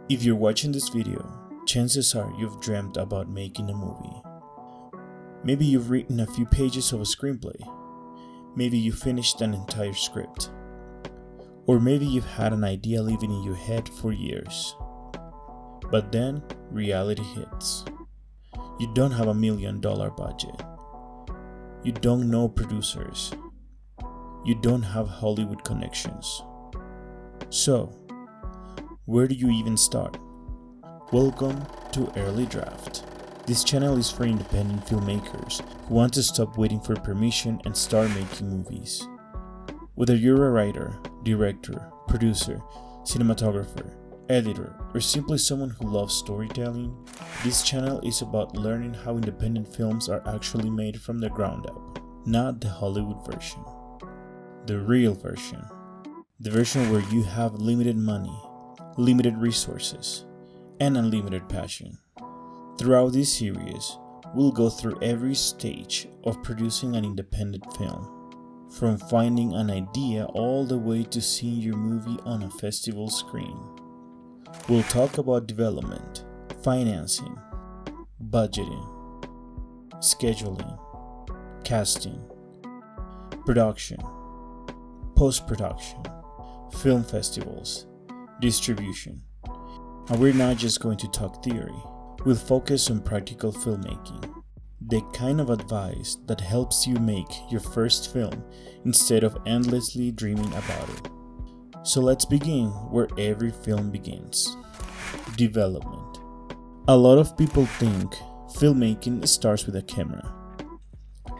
If you're watching this video, chances are you've dreamt about making a movie. Maybe you've written a few pages of a screenplay. Maybe you finished an entire script. Or maybe you've had an idea living in your head for years. But then reality hits. You don't have $1 million budget. You don't know producers. You don't have Hollywood connections. So, where do you even start? Welcome to Early Draft. This channel is for independent filmmakers who want to stop waiting for permission and start making movies. Whether you're a writer, director, producer, cinematographer, editor, or simply someone who loves storytelling, this channel is about learning how independent films are actually made from the ground up, not the Hollywood version. The real version. The version where you have limited money, limited resources, and unlimited passion. Throughout this series, we'll go through every stage of producing an independent film, from finding an idea all the way to seeing your movie on a festival screen. We'll talk about development, financing, budgeting, scheduling, casting, production, post-production, film festivals, distribution. And we're not just going to talk theory. We'll focus on practical filmmaking, the kind of advice that helps you make your first film instead of endlessly dreaming about it. So let's begin where every film begins. Development. A lot of people think filmmaking starts with a camera.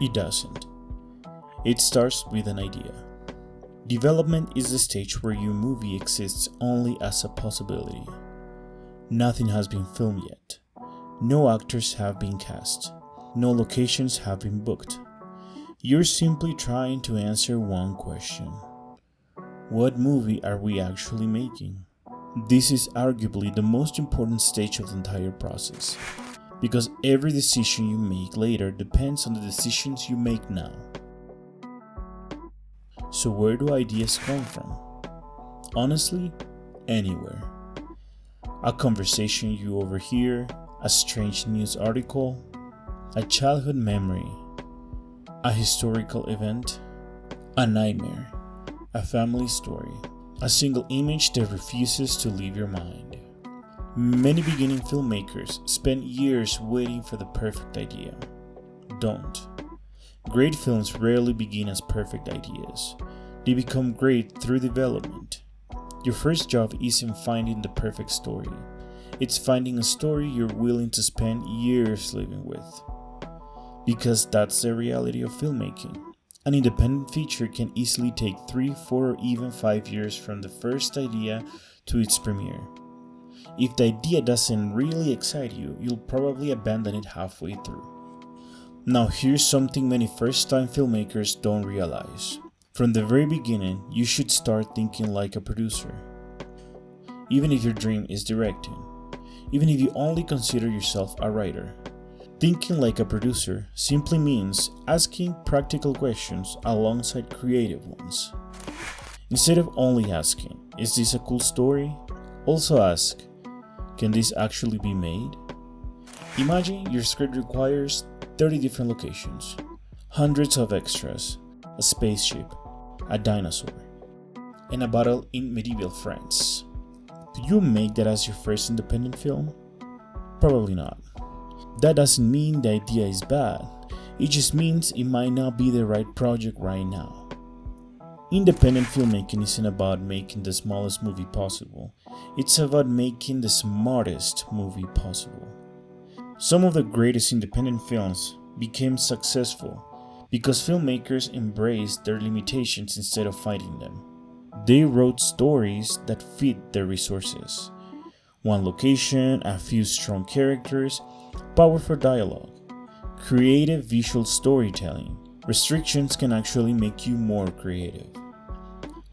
It doesn't. It starts with an idea. Development is the stage where your movie exists only as a possibility. Nothing has been filmed yet. No actors have been cast. No locations have been booked. You're simply trying to answer one question. What movie are we actually making? This is arguably the most important stage of the entire process, because every decision you make later depends on the decisions you make now. So where do ideas come from? Honestly, anywhere. A conversation you overhear, a strange news article, a childhood memory, a historical event, a nightmare, a family story, a single image that refuses to leave your mind. Many beginning filmmakers spend years waiting for the perfect idea. Don't. Great films rarely begin as perfect ideas. They become great through development. Your first job isn't finding the perfect story. It's finding a story you're willing to spend years living with. Because that's the reality of filmmaking. An independent feature can easily take 3, 4, or even 5 years from the first idea to its premiere. If the idea doesn't really excite you, you'll probably abandon it halfway through. Now here's something many first-time filmmakers don't realize. From the very beginning, you should start thinking like a producer. Even if your dream is directing. Even if you only consider yourself a writer. Thinking like a producer simply means asking practical questions alongside creative ones. Instead of only asking, is this a cool story? Also ask, can this actually be made? Imagine your script requires 30 different locations, hundreds of extras, a spaceship, a dinosaur, and a battle in medieval France. Do you make that as your first independent film? Probably not. That doesn't mean the idea is bad, it just means it might not be the right project right now. Independent filmmaking isn't about making the smallest movie possible, it's about making the smartest movie possible. Some of the greatest independent films became successful because filmmakers embraced their limitations instead of fighting them. They wrote stories that fit their resources. One location, a few strong characters, powerful dialogue, creative visual storytelling. Restrictions can actually make you more creative.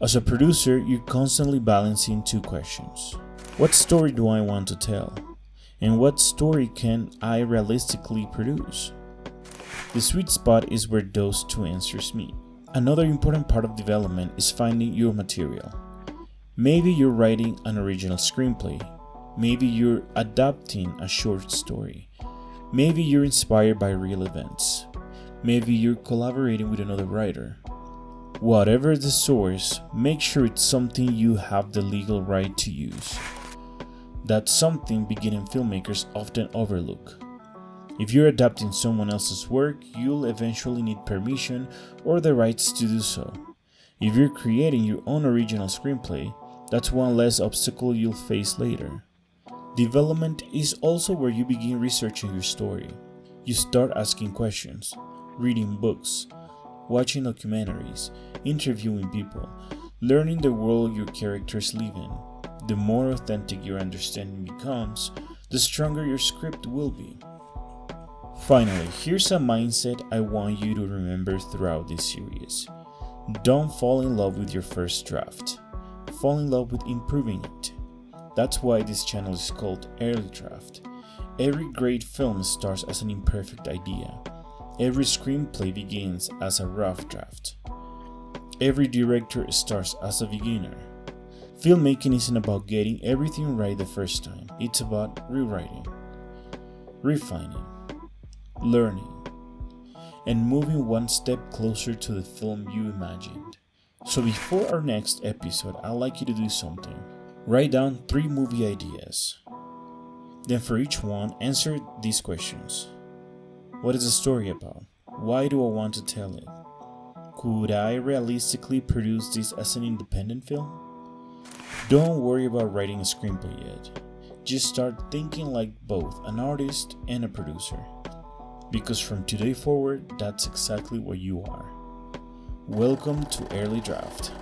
As a producer, you're constantly balancing two questions. What story do I want to tell? And what story can I realistically produce? The sweet spot is where those two answers meet. Another important part of development is finding your material. Maybe you're writing an original screenplay. Maybe you're adapting a short story. Maybe you're inspired by real events. Maybe you're collaborating with another writer. Whatever the source, make sure it's something you have the legal right to use. That's something beginning filmmakers often overlook. If you're adapting someone else's work, you'll eventually need permission or the rights to do so. If you're creating your own original screenplay, that's one less obstacle you'll face later. Development is also where you begin researching your story. You start asking questions, reading books, watching documentaries, interviewing people, learning the world your characters live in. The more authentic your understanding becomes, the stronger your script will be. Finally, here's a mindset I want you to remember throughout this series. Don't fall in love with your first draft. Fall in love with improving it. That's why this channel is called Early Draft. Every great film starts as an imperfect idea. Every screenplay begins as a rough draft. Every director starts as a beginner. Filmmaking isn't about getting everything right the first time. It's about rewriting, refining, learning, and moving one step closer to the film you imagined. So before our next episode, I'd like you to do something. Write down 3 movie ideas. Then for each one, answer these questions. What is the story about? Why do I want to tell it? Could I realistically produce this as an independent film? Don't worry about writing a screenplay yet. Just start thinking like both an artist and a producer. Because from today forward, that's exactly what you are. Welcome to Early Draft.